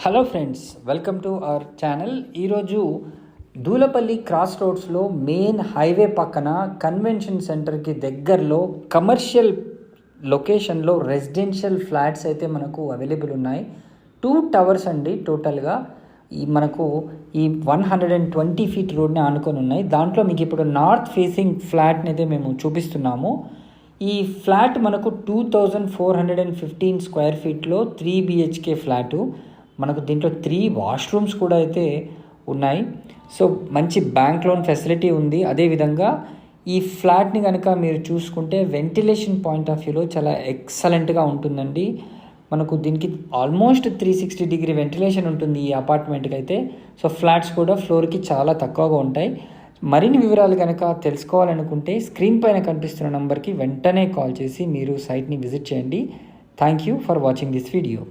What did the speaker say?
Hello friends, welcome to our channel. ఈరోజు Dulapalli cross రోడ్స్లో main highway పక్కన convention సెంటర్కి దగ్గరలో కమర్షియల్ లొకేషన్లో రెసిడెన్షియల్ ఫ్లాట్స్ అయితే మనకు అవైలబుల్ ఉన్నాయి. 2 టవర్స్ అండి. టోటల్గా మనకు ఈ 120 ఫీట్ రోడ్ని ఆనుకొని ఉన్నాయి. దాంట్లో మీకు ఇప్పుడు నార్త్ ఫేసింగ్ ఫ్లాట్ని అయితే మేము చూపిస్తున్నాము. ఈ ఫ్లాట్ మనకు 2415 స్క్వేర్ ఫీట్లో 3 BHK ఫ్లాటు. మనకు దీంట్లో 3 వాష్రూమ్స్ కూడా అయితే ఉన్నాయి. సో మంచి బ్యాంక్ లోన్ ఫెసిలిటీ ఉంది. అదేవిధంగా ఈ ఫ్లాట్ని కనుక మీరు చూసుకుంటే వెంటిలేషన్ పాయింట్ ఆఫ్ వ్యూలో చాలా ఎక్సలెంట్గా ఉంటుందండి. మనకు దీనికి ఆల్మోస్ట్ 360 డిగ్రీ వెంటిలేషన్ ఉంటుంది ఈ అపార్ట్మెంట్కి అయితే. సో ఫ్లాట్స్ కూడా ఫ్లోర్కి చాలా తక్కువగా ఉంటాయి. మరిన్ని వివరాలు కనుక తెలుసుకోవాలనుకుంటే స్క్రీన్ పైన కనిపిస్తున్న నంబర్కి వెంటనే కాల్ చేసి మీరు సైట్ని విజిట్ చేయండి. Thank you for watching this video.